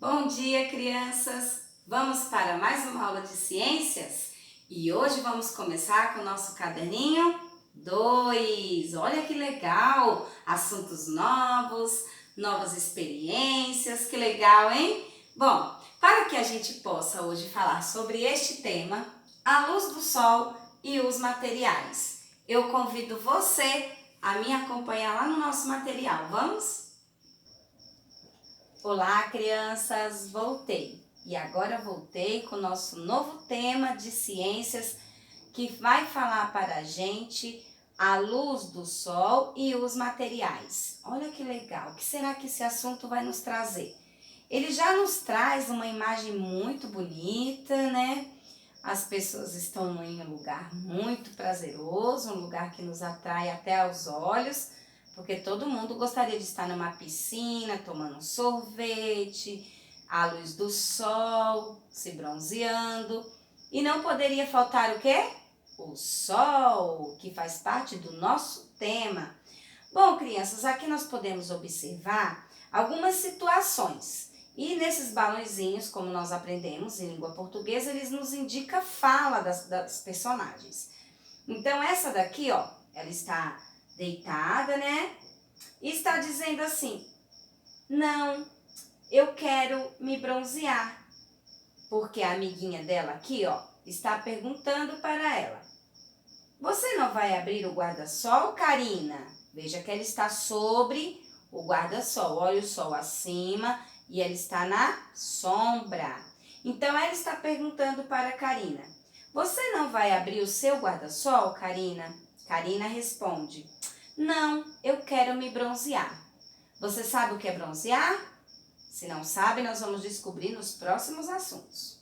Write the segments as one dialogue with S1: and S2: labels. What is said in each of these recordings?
S1: Bom dia, crianças! Vamos para mais uma aula de ciências? E hoje vamos começar com o nosso caderninho 2. Olha que legal! Assuntos novos, novas experiências, que legal, hein? Bom, para que a gente possa hoje falar sobre este tema, a luz do sol e os materiais, eu convido você a me acompanhar lá no nosso material. Vamos? Olá, crianças! Voltei. E agora voltei com o nosso novo tema de ciências que vai falar para a gente a luz do sol e os materiais. Olha que legal! O que será que esse assunto vai nos trazer? Ele já nos traz uma imagem muito bonita, né? As pessoas estão em um lugar muito prazeroso, um lugar que nos atrai até aos olhos, porque todo mundo gostaria de estar numa piscina, tomando um sorvete, à luz do sol, se bronzeando. E não poderia faltar o quê? O sol, que faz parte do nosso tema. Bom, crianças, aqui nós podemos observar algumas situações. E nesses balõezinhos, como nós aprendemos em língua portuguesa, eles nos indicam a fala das personagens. Então, essa daqui, ó, ela está deitada, né? E está dizendo assim: não, eu quero me bronzear. Porque a amiguinha dela aqui, ó, está perguntando para ela: você não vai abrir o guarda-sol, Karina? Veja que ela está sobre o guarda-sol. Olha o sol acima e ela está na sombra. Então, ela está perguntando para a Karina: você não vai abrir o seu guarda-sol, Karina? Karina responde: não, eu quero me bronzear. Você sabe o que é bronzear? Se não sabe, nós vamos descobrir nos próximos assuntos.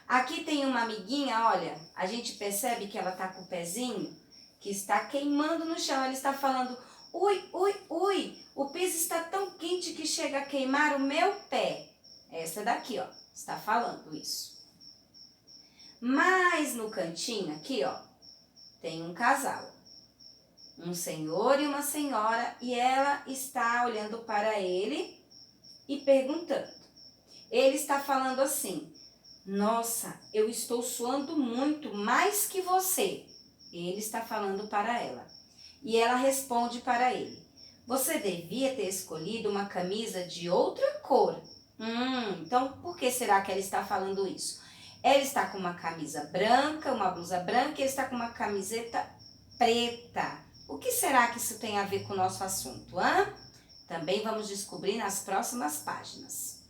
S1: Aqui tem uma amiguinha, olha, a gente percebe que ela está com o pezinho que está queimando no chão. Ela está falando: ui, ui, ui, o piso está tão quente que chega a queimar o meu pé. Essa daqui, ó, está falando isso. Mas no cantinho aqui, ó, tem um casal. Um senhor e uma senhora, e ela está olhando para ele e perguntando. Ele está falando assim: nossa, eu estou suando muito, mais que você. Ele está falando para ela. E ela responde para ele: você devia ter escolhido uma camisa de outra cor. Então por que será que ela está falando isso? Ela está com uma camisa branca, uma blusa branca, e ele está com uma camiseta preta. O que será que isso tem a ver com o nosso assunto, hein? Também vamos descobrir nas próximas páginas.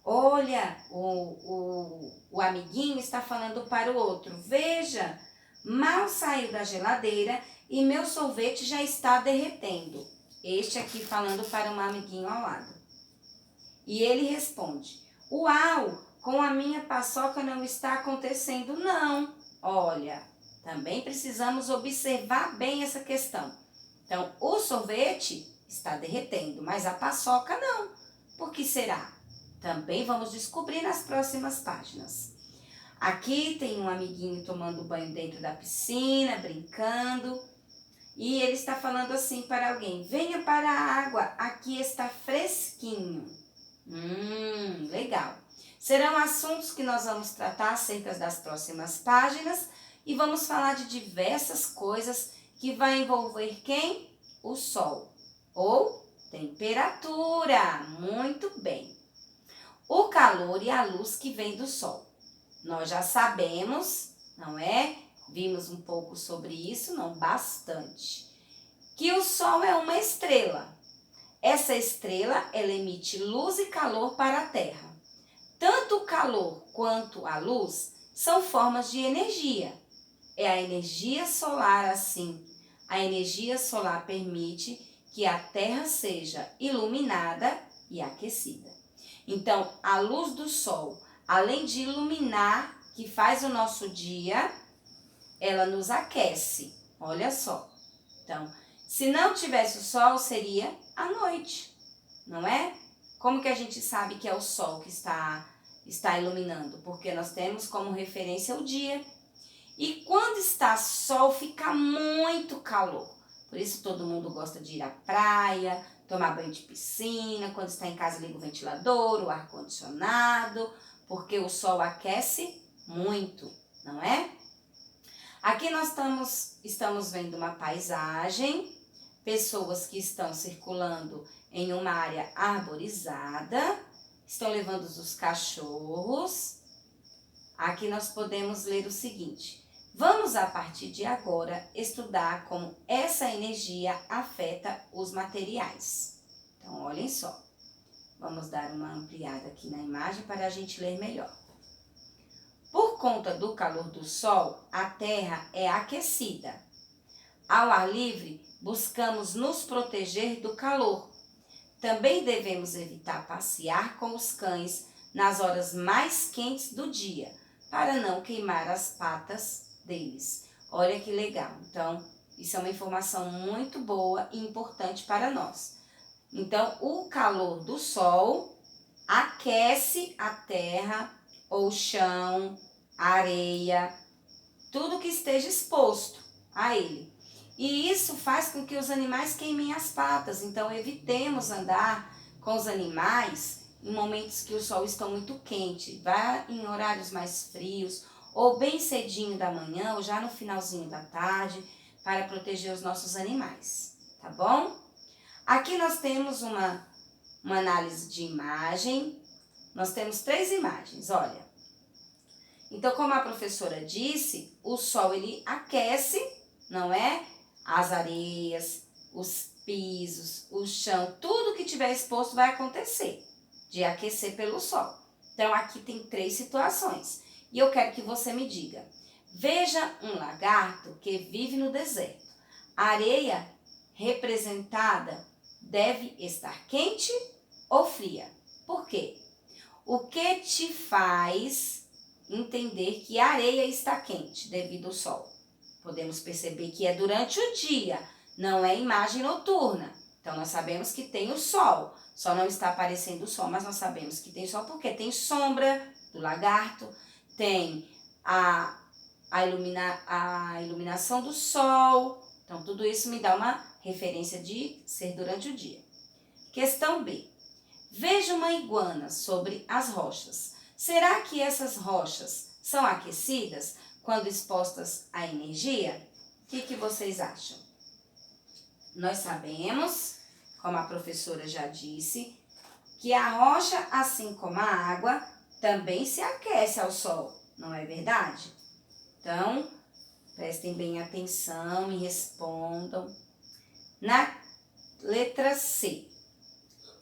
S1: Olha, o amiguinho está falando para o outro: veja, mal saiu da geladeira e meu sorvete já está derretendo. Este aqui falando para um amiguinho ao lado. E ele responde: uau, com a minha paçoca não está acontecendo não. Olha, também precisamos observar bem essa questão. Então, o sorvete está derretendo, mas a paçoca não. Por que será? Também vamos descobrir nas próximas páginas. Aqui tem um amiguinho tomando banho dentro da piscina, brincando. E ele está falando assim para alguém: venha para a água, aqui está fresquinho. Legal. Serão assuntos que nós vamos tratar acerca das próximas páginas e vamos falar de diversas coisas que vai envolver quem? O sol ou temperatura. Muito bem. O calor e a luz que vem do sol. Nós já sabemos, não é? Vimos um pouco sobre isso, não bastante. Que o sol é uma estrela. Essa estrela, ela emite luz e calor para a Terra. Tanto o calor quanto a luz são formas de energia. É a energia solar assim. A energia solar permite que a Terra seja iluminada e aquecida. Então, a luz do sol, além de iluminar, que faz o nosso dia, ela nos aquece. Olha só. Então, se não tivesse o sol, seria a noite, não é? Como que a gente sabe que é o sol que está iluminando? Porque nós temos como referência o dia. E quando está sol, fica muito calor. Por isso todo mundo gosta de ir à praia, tomar banho de piscina, quando está em casa liga o ventilador, o ar-condicionado, porque o sol aquece muito, não é? Aqui nós estamos vendo uma paisagem, pessoas que estão circulando em uma área arborizada, estão levando os cachorros. Aqui nós podemos ler o seguinte: vamos a partir de agora estudar como essa energia afeta os materiais. Então, olhem só, vamos dar uma ampliada aqui na imagem para a gente ler melhor. Por conta do calor do sol, a terra é aquecida. Ao ar livre, buscamos nos proteger do calor. Também devemos evitar passear com os cães nas horas mais quentes do dia, para não queimar as patas deles. Olha que legal. Então, isso é uma informação muito boa e importante para nós. Então, o calor do sol aquece a terra, ou o chão, a areia, tudo que esteja exposto a ele. E isso faz com que os animais queimem as patas. Então, evitemos andar com os animais em momentos que o sol está muito quente. Vá em horários mais frios, ou bem cedinho da manhã, ou já no finalzinho da tarde, para proteger os nossos animais, tá bom? Aqui nós temos uma análise de imagem. Nós temos 3 imagens, olha. Então, como a professora disse, o sol ele aquece, não é? As areias, os pisos, o chão, tudo que tiver exposto vai acontecer de aquecer pelo sol. Então, aqui tem 3 situações. E eu quero que você me diga. Veja um lagarto que vive no deserto. A areia representada deve estar quente ou fria? Por quê? O que te faz entender que a areia está quente devido ao sol? Podemos perceber que é durante o dia, não é imagem noturna. Então, nós sabemos que tem o sol. Só não está aparecendo o sol, mas nós sabemos que tem sol porque tem sombra do lagarto, tem a iluminação do sol. Então, tudo isso me dá uma referência de ser durante o dia. Questão B. Veja uma iguana sobre as rochas. Será que essas rochas são aquecidas quando expostas à energia? O que vocês acham? Nós sabemos, como a professora já disse, que a rocha, assim como a água, também se aquece ao sol, não é verdade? Então, prestem bem atenção e respondam. Na letra C.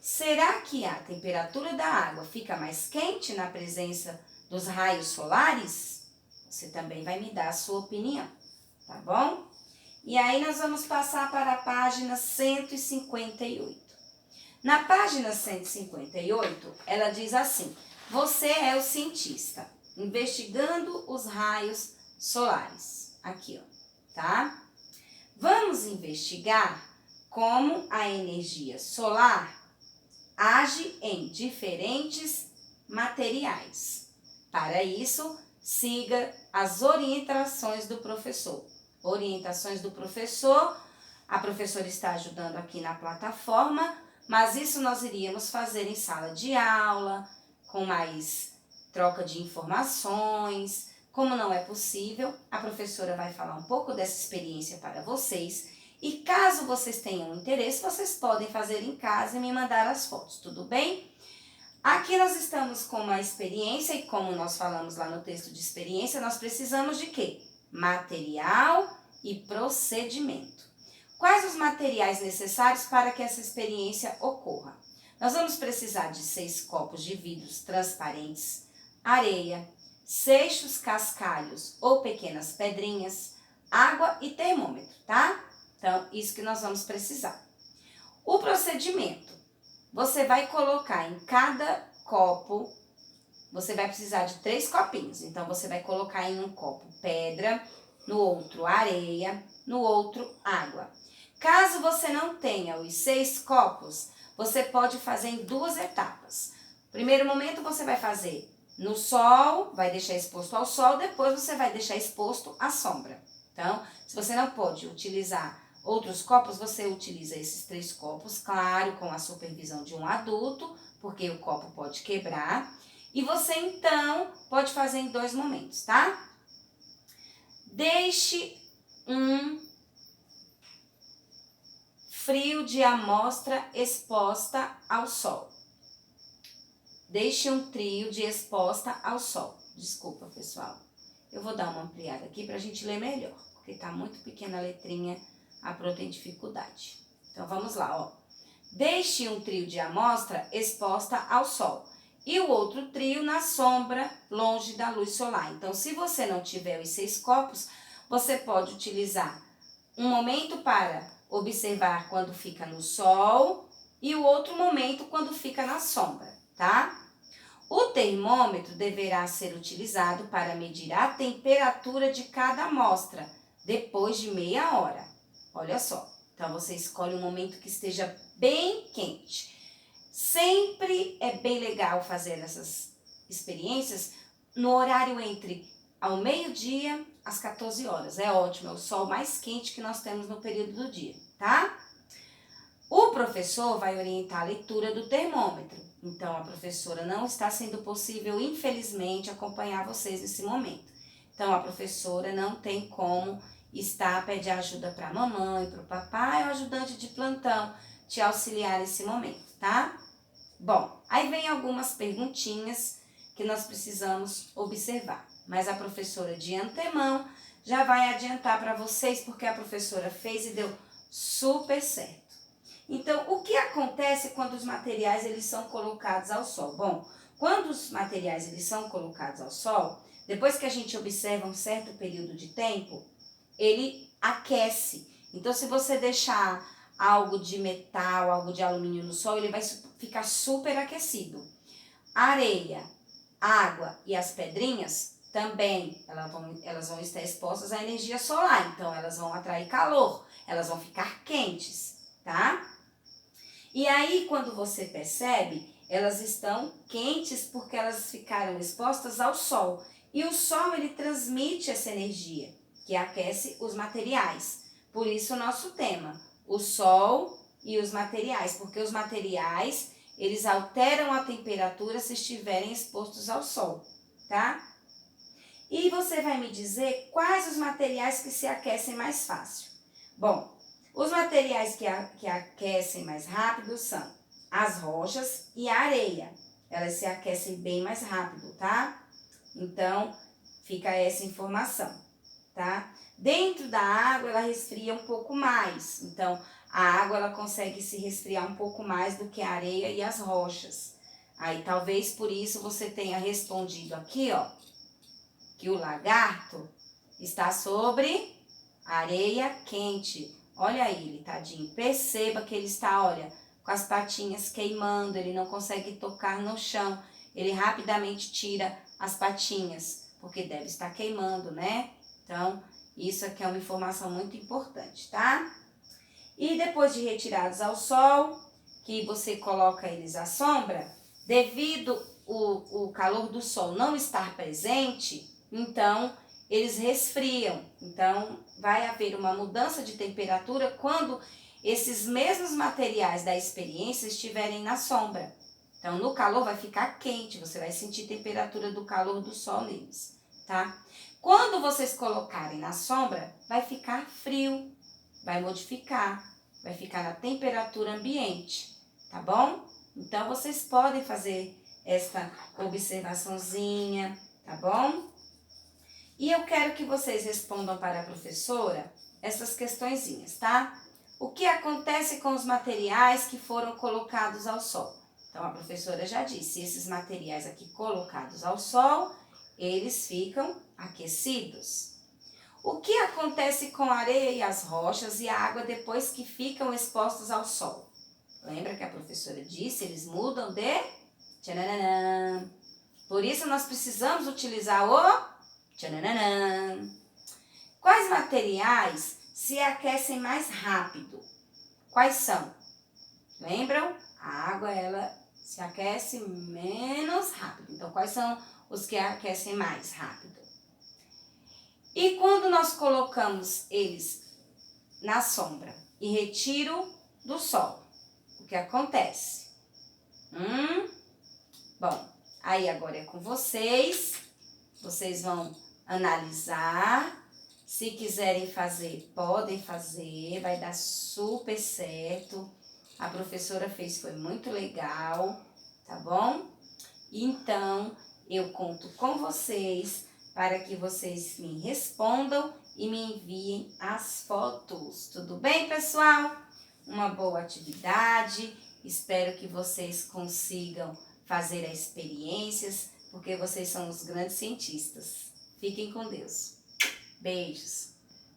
S1: Será que a temperatura da água fica mais quente na presença dos raios solares? Você também vai me dar a sua opinião, tá bom? E aí nós vamos passar para a página 158. Na página 158, ela diz assim: você é o cientista, investigando os raios solares. Aqui, ó, tá? Vamos investigar como a energia solar age em diferentes materiais. Para isso, siga as orientações do professor. Orientações do professor, a professora está ajudando aqui na plataforma, mas isso nós iríamos fazer em sala de aula, com mais troca de informações. Como não é possível, a professora vai falar um pouco dessa experiência para vocês. E caso vocês tenham interesse, vocês podem fazer em casa e me mandar as fotos, tudo bem? Aqui nós estamos com uma experiência e como nós falamos lá no texto de experiência, nós precisamos de quê? Material e procedimento. Quais os materiais necessários para que essa experiência ocorra? Nós vamos precisar de 6 copos de vidros transparentes, areia, seixos, cascalhos ou pequenas pedrinhas, água e termômetro, tá? Então, isso que nós vamos precisar. O procedimento. Você vai colocar em cada copo, você vai precisar de 3 copinhos. Então, você vai colocar em um copo pedra, no outro areia, no outro água. Caso você não tenha os 6 copos, você pode fazer em 2 etapas. Primeiro momento, você vai fazer no sol, vai deixar exposto ao sol, depois você vai deixar exposto à sombra. Então, se você não pode utilizar outros copos, você utiliza esses 3 copos, claro, com a supervisão de um adulto, porque o copo pode quebrar. E você, então, pode fazer em 2 momentos, tá? Deixe um frio de amostra exposta ao sol. Deixe um trio de exposta ao sol. Desculpa, pessoal. Eu vou dar uma ampliada aqui para a gente ler melhor, porque tá muito pequena a letrinha, a Pro tem dificuldade. Então, vamos lá, ó. Deixe um trio de amostra exposta ao sol e o outro trio na sombra, longe da luz solar. Então, se você não tiver os 6 copos, você pode utilizar um momento para observar quando fica no sol e o outro momento quando fica na sombra, tá? O termômetro deverá ser utilizado para medir a temperatura de cada amostra depois de meia hora. Olha só, então você escolhe um momento que esteja bem quente. Sempre é bem legal fazer essas experiências no horário entre ao meio-dia às 14 horas. É ótimo, é o sol mais quente que nós temos no período do dia, tá? O professor vai orientar a leitura do termômetro. Então, a professora não está sendo possível, infelizmente, acompanhar vocês nesse momento. Então, a professora não tem como pedir ajuda para a mamãe, para o papai ou ajudante de plantão te auxiliar nesse momento, tá? Bom, aí vem algumas perguntinhas que nós precisamos observar. Mas a professora de antemão já vai adiantar para vocês, porque a professora fez e deu super certo. Então, o que acontece quando os materiais eles são colocados ao sol? Bom, quando os materiais eles são colocados ao sol, depois que a gente observa um certo período de tempo, ele aquece. Então, se você deixar algo de metal, algo de alumínio no sol, ele vai ficar super aquecido. A areia, água e as pedrinhas também, elas vão estar expostas à energia solar, então elas vão atrair calor, elas vão ficar quentes, tá? E aí, quando você percebe, elas estão quentes porque elas ficaram expostas ao sol. E o sol, ele transmite essa energia, que aquece os materiais. Por isso, o nosso tema, o sol e os materiais. Porque os materiais, eles alteram a temperatura se estiverem expostos ao sol, tá? E você vai me dizer quais os materiais que se aquecem mais fácil. Bom, os materiais que aquecem mais rápido são as rochas e a areia. Elas se aquecem bem mais rápido, tá? Então, fica essa informação, tá? Dentro da água, ela resfria um pouco mais. Então, a água, ela consegue se resfriar um pouco mais do que a areia e as rochas. Aí, talvez por isso você tenha respondido aqui, ó, que o lagarto está sobre areia quente. Olha ele, tadinho. Perceba que ele está, olha, com as patinhas queimando. Ele não consegue tocar no chão. Ele rapidamente tira as patinhas, porque deve estar queimando, né? Então, isso aqui é uma informação muito importante, tá? E depois de retirados ao sol, que você coloca eles à sombra, devido o calor do sol não estar presente, então eles resfriam. Então, vai haver uma mudança de temperatura quando esses mesmos materiais da experiência estiverem na sombra. Então, no calor vai ficar quente, você vai sentir a temperatura do calor do sol neles, tá? Quando vocês colocarem na sombra, vai ficar frio, vai modificar, vai ficar na temperatura ambiente, tá bom? Então, vocês podem fazer esta observaçãozinha, tá bom? E eu quero que vocês respondam para a professora essas questõezinhas, tá? O que acontece com os materiais que foram colocados ao sol? Então, a professora já disse, esses materiais aqui colocados ao sol, eles ficam aquecidos. O que acontece com a areia e as rochas e a água depois que ficam expostos ao sol? Lembra que a professora disse, eles mudam de... Tchananã. Por isso, nós precisamos utilizar o... Tchananã. Quais materiais se aquecem mais rápido? Quais são? Lembram? A água, ela se aquece menos rápido. Então, quais são os que aquecem mais rápido? E quando nós colocamos eles na sombra e retiro do sol. O que acontece? Bom, aí agora é com vocês. Vocês vão analisar. Se quiserem fazer, podem fazer. Vai dar super certo. A professora fez, foi muito legal, tá bom? Então, eu conto com vocês para que vocês me respondam e me enviem as fotos. Tudo bem, pessoal? Uma boa atividade. Espero que vocês consigam fazer as experiências, porque vocês são os grandes cientistas. Fiquem com Deus. Beijos.